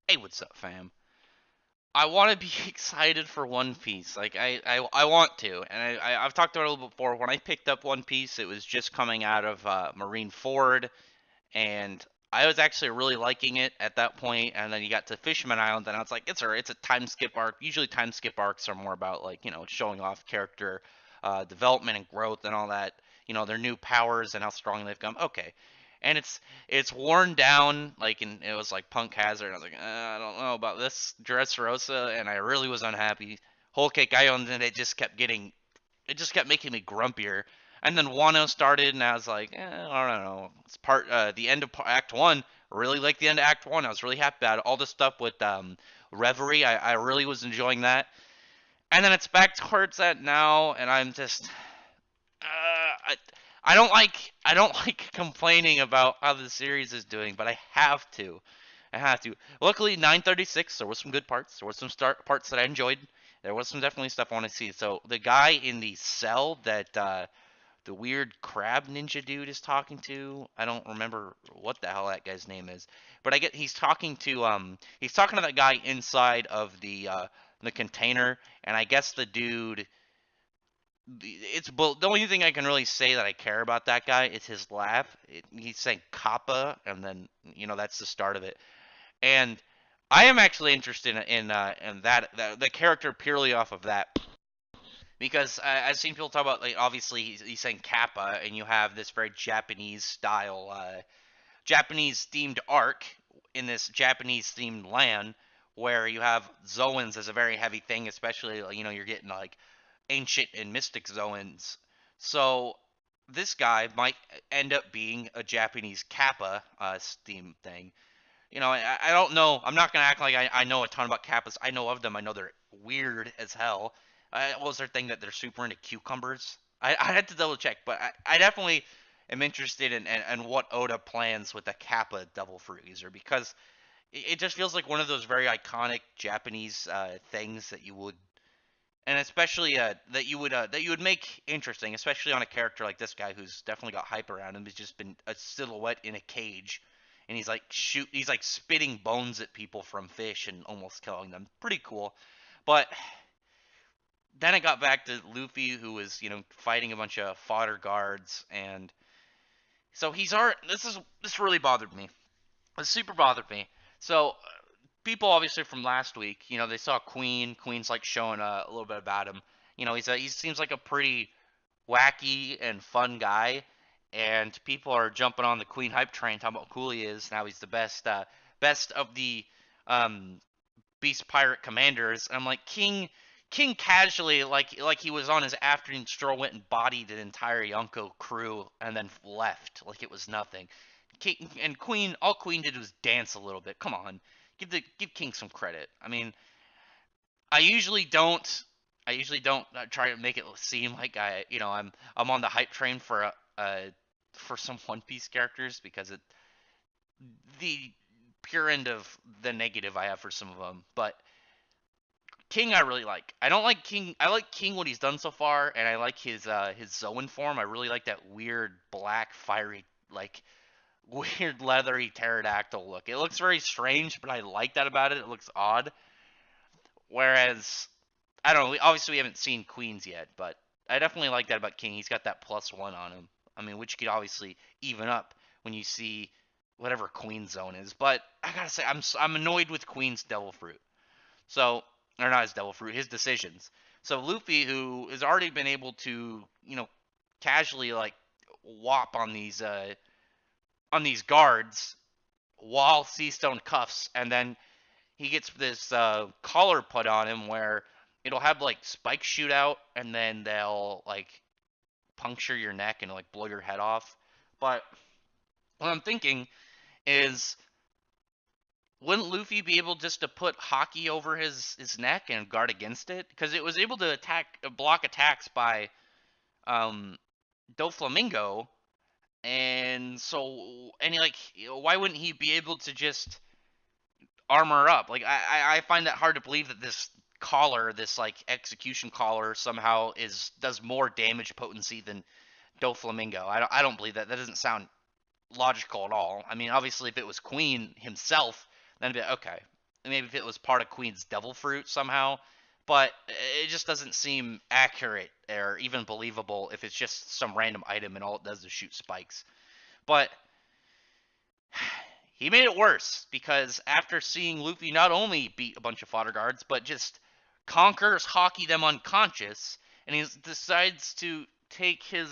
Hey, what's up, fam? I want to be excited for One Piece. Like I want to, and I've talked about it a little before. When I picked up One Piece, it was just coming out of Marineford, and I was actually really liking it at that point. And then you got to Fisherman Island, and I was like, it's a time skip arc. Usually, time skip arcs are more about like showing off character development and growth and all that. Their new powers and how strong they've come. Okay, and it's worn down like it was like Punk Hazard. I was like, I don't know about this Dressrosa, and I really was unhappy. Whole Cake Island, and it just kept making me grumpier. And then Wano started, and I was like, I don't know. It's the end of Act One. Really like the end of Act One. I was really happy about it. All the stuff with Reverie. I really was enjoying that. And then it's back towards that now, and I'm just I don't like complaining about how the series is doing, but I have to. I have to. Luckily, 936. There was some good parts. There was some start parts that I enjoyed. There was some definitely stuff I want to see. So the guy in the cell that the weird crab ninja dude is talking to. I don't remember what the hell that guy's name is, but I get he's talking to that guy inside of the container, and I guess the dude it's the only thing I can really say that I care about that guy is his laugh. He's saying Kappa, and then that's the start of it. And I am actually interested in that the character purely off of that because I've seen people talk about like obviously he's saying Kappa, and you have this very Japanese style, Japanese themed arc in this Japanese themed land where you have Zoans as a very heavy thing, especially you're getting like ancient and mystic Zoans. So this guy might end up being a Japanese Kappa theme thing. I don't know. I'm not gonna act like I know a ton about Kappas. I know of them. I know they're weird as hell. What was their thing that they're super into cucumbers? I had to double check, but I definitely am interested in what Oda plans with the Kappa Devil Fruit user because it just feels like one of those very iconic Japanese things that you would and especially that you would make interesting, especially on a character like this guy who's definitely got hype around him. He's just been a silhouette in a cage, and he's like spitting bones at people from fish and almost killing them. Pretty cool, but then I got back to Luffy, who was fighting a bunch of fodder guards, and so he's already this really bothered me. It super bothered me. So people obviously from last week, they saw Queen. Queen's like showing a little bit about him. He seems like a pretty wacky and fun guy, and people are jumping on the Queen hype train, talking about how cool he is. Now he's the best of the um, Beast Pirate commanders. And I'm like King casually, like he was on his afternoon stroll, went and bodied an entire Yonko crew and then left like it was nothing. King and Queen, all Queen did was dance a little bit. Come on, give King some credit. I mean, I usually don't. I usually don't try to make it seem like I'm on the hype train for some One Piece characters because the pure end of the negative I have for some of them. But King I really like. I don't like King. I like King what he's done so far, and I like his Zoan form. I really like that weird black fiery like weird leathery pterodactyl look. It looks very strange, but I like that about it. It looks odd. Whereas I don't know. Obviously, we haven't seen Queens yet, but I definitely like that about King. He's got that +1 on him. I mean, which could obviously even up when you see whatever Queen's zone is. But I gotta say, I'm annoyed with Queen's Devil Fruit. So, or not his Devil Fruit, his decisions. So Luffy, who has already been able to, casually like whop on these guards while Seastone cuffs, and then he gets this collar put on him where it'll have like spikes shoot out, and then they'll like puncture your neck and like blow your head off. But what I'm thinking is, wouldn't Luffy be able just to put Haki over his neck and guard against it? Because it was able to block attacks by um, Doflamingo, and so why wouldn't he be able to just armor up? Like I find that hard to believe that this collar, this like execution collar, somehow is does more damage potency than Doflamingo. I don't believe that. That doesn't sound logical at all. I mean, obviously, if it was Queen himself, then it'd be okay. maybe if it was part of Queen's devil fruit somehow, but it just doesn't seem accurate or even believable if it's just some random item and all it does is shoot spikes. But he made it worse because after seeing Luffy not only beat a bunch of fodder guards, but just conquers Haki them unconscious, and he decides to take his.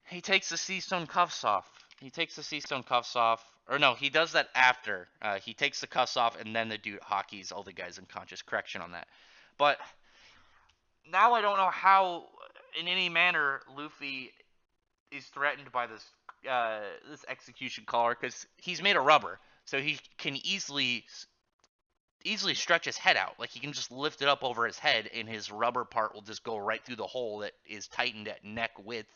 He takes the Sea Stone cuffs off. He takes the Sea Stone cuffs off. Or no, he does that after. He takes the cuffs off, and then the dude Haki's all the guys unconscious. Correction on that. But now I don't know how, in any manner, Luffy is threatened by this execution collar because he's made of rubber, so he can easily stretch his head out. Like he can just lift it up over his head, and his rubber part will just go right through the hole that is tightened at neck width.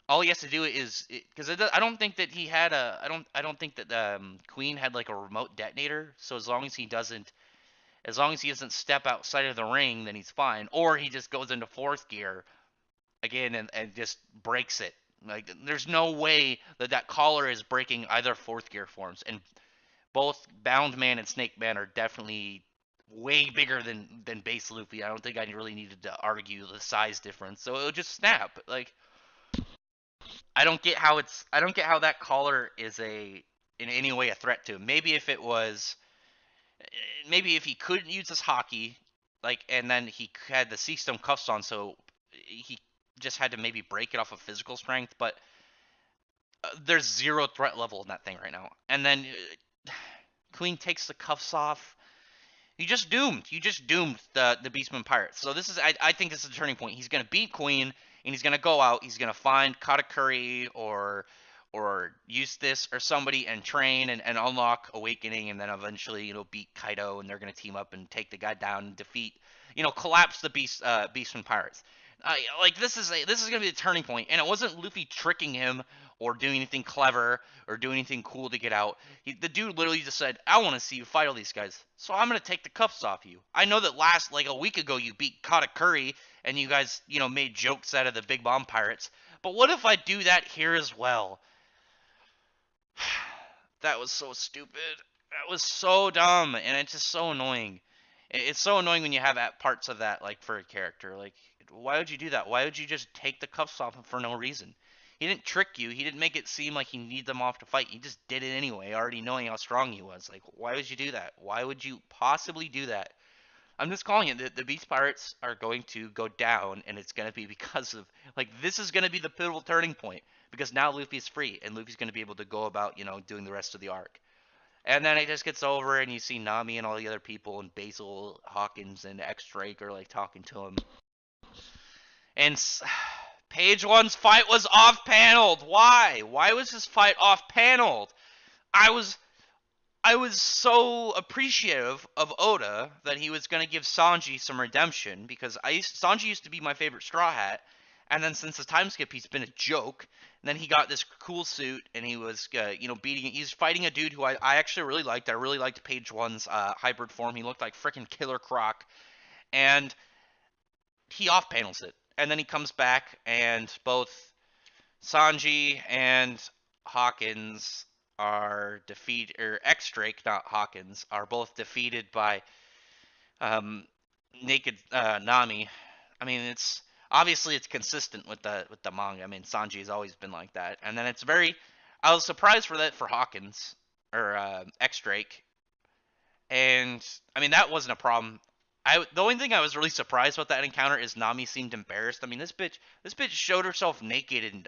All he has to do is because I don't think that he had a I don't think that Queen had like a remote detonator. So as long as he doesn't step outside of the ring, then he's fine. Or he just goes into fourth gear again and just breaks it. Like there's no way that collar is breaking either fourth gear forms. And both Bound Man and Snake Man are definitely way bigger than base Luffy. I don't think I really needed to argue the size difference. So it'll just snap. Like I don't get how that collar is in any way a threat to him. Maybe if he couldn't use his Haki, like, and then he had the Sea Stone cuffs on, so he just had to maybe break it off of physical strength. But there's zero threat level in that thing right now. And then Queen takes the cuffs off. You just doomed the Beastman Pirates. So this is I think this is a turning point. He's gonna beat Queen, and he's gonna go out. He's gonna find Katakuri or Eustace or somebody and train and unlock Awakening, and then eventually beat Kaido, and they're gonna team up and take the guy down and defeat, collapse the Beastman Pirates. Like this is gonna be the turning point, and it wasn't Luffy tricking him or doing anything clever or doing anything cool to get out. The dude literally just said, "I want to see you fight all these guys, so I'm gonna take the cuffs off you. I know that like a week ago you beat Katakuri and you guys made jokes out of the Big Bomb Pirates, but what if I do that here as well?" That was so stupid. That was so dumb, and it's just so annoying. It's so annoying when you have parts of that, like, for a character. Like, why would you do that? Why would you just take the cuffs off him for no reason? He didn't trick you. He didn't make it seem like he needed them off to fight. He just did it anyway, already knowing how strong he was. Like, why would you do that? Why would you possibly do that? I'm just calling it. The Beast Pirates are going to go down, and it's going to be because of, like, this is going to be the pivotal turning point. Because now Luffy's free, and Luffy's going to be able to go about, doing the rest of the arc. And then it just gets over, and you see Nami and all the other people, and Basil Hawkins and X-Drake are, like, talking to him. And Page One's fight was off-paneled. Why? Why was his fight off-paneled? I was so appreciative of Oda that he was going to give Sanji some redemption, because Sanji used to be my favorite Straw Hat, and then since the time skip, he's been a joke. And then he got this cool suit, and he was, he's fighting a dude who I actually really liked. I really liked Page One's hybrid form. He looked like frickin' Killer Croc, and he off-panels it. And then he comes back, and both Sanji and Hawkins are defeated, or X-Drake, not Hawkins, are both defeated by naked Nami. I mean, it's consistent with the manga. I mean, Sanji has always been like that. And then I was surprised for that for Hawkins or X-Drake. And I mean, that wasn't a problem. The only thing I was really surprised about that encounter is Nami seemed embarrassed. I mean, this bitch showed herself naked in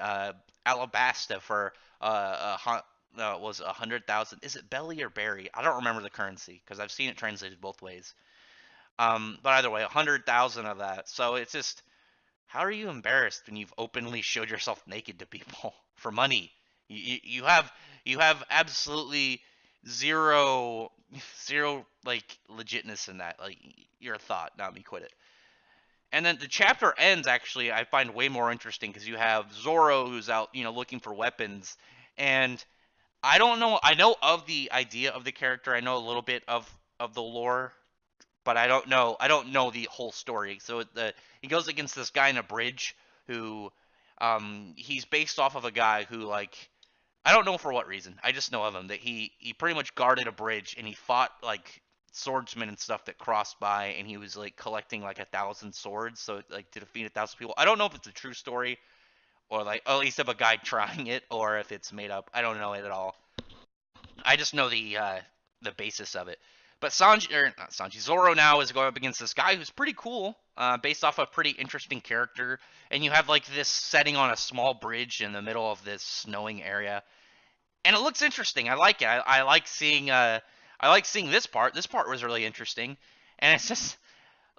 Alabasta for was 100,000. Is it Belly or Berry? I don't remember the currency because I've seen it translated both ways. But either way, 100,000 of that. So it's just, how are you embarrassed when you've openly showed yourself naked to people for money? You have absolutely zero like legitness in that. Like, you're a thought, not me, quit it. And then the chapter ends, actually, I find way more interesting because you have Zoro who's out, looking for weapons, and I don't know. I know of the idea of the character. I know a little bit of the lore, but I don't know the whole story. So he goes against this guy in a bridge who he's based off of a guy who, like, I don't know for what reason. I just know of him that he pretty much guarded a bridge and he fought like swordsmen and stuff that crossed by, and he was like collecting like 1,000 swords, so like to defeat 1,000 people. I don't know if it's a true story or like at least of a guy trying it, or if it's made up. I don't know it at all. I just know the basis of it. But Sanji, or not Sanji, Zoro now is going up against this guy who's pretty cool, based off a pretty interesting character. And you have like this setting on a small bridge in the middle of this snowing area, and it looks interesting. I like it. I like seeing this part. This part was really interesting, and it's just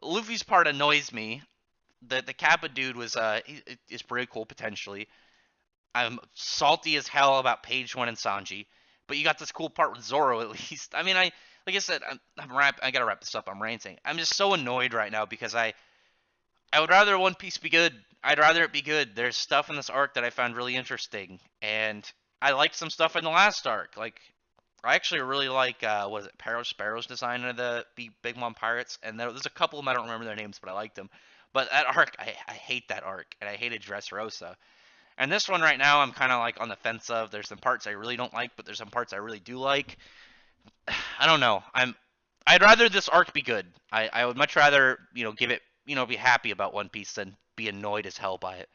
Luffy's part annoys me. The Kappa dude was is pretty cool potentially. I'm salty as hell about Page One and Sanji, but you got this cool part with Zoro at least. I mean, like I said, I gotta wrap this up. I'm ranting. I'm just so annoyed right now because I would rather One Piece be good. I'd rather it be good. There's stuff in this arc that I found really interesting, and I liked some stuff in the last arc. Like I actually really like was it Perro Sparrow's design of the Big Mom Pirates, and there's a couple of them I don't remember their names, but I liked them. But that arc, I hate that arc, and I hated Dressrosa. And this one right now, I'm kind of like on the fence of. There's some parts I really don't like, but there's some parts I really do like. I don't know. I'd rather this arc be good. I would much rather give it be happy about One Piece than be annoyed as hell by it.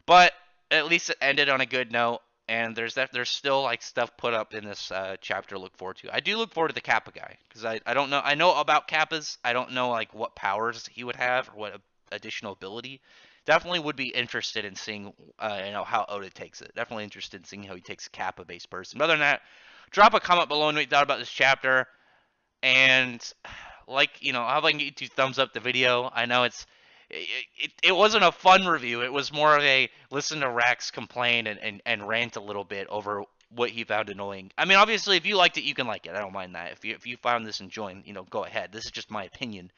But at least it ended on a good note, and there's still like stuff put up in this chapter to look forward to. I do look forward to the Kappa guy because I don't know. I know about Kappas. I don't know like what powers he would have or what additional ability. Definitely would be interested in seeing how Oda takes it. Definitely interested in seeing how he takes a Kappa based person. But other than that, drop a comment below on what you thought about this chapter, and like how I can get you to thumbs up the video. I know it wasn't a fun review. It was more of a listen to Rax complain and rant a little bit over what he found annoying. I mean, obviously, if you liked it, you can like it. I don't mind that. If you found this enjoying, go ahead. This is just my opinion.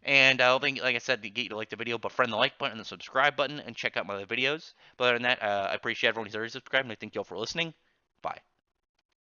And I think, like I said, to get you to like the video, but friend the like button and the subscribe button, and check out my other videos. But other than that, I appreciate everyone who's already subscribed, and I thank you all for listening. Bye.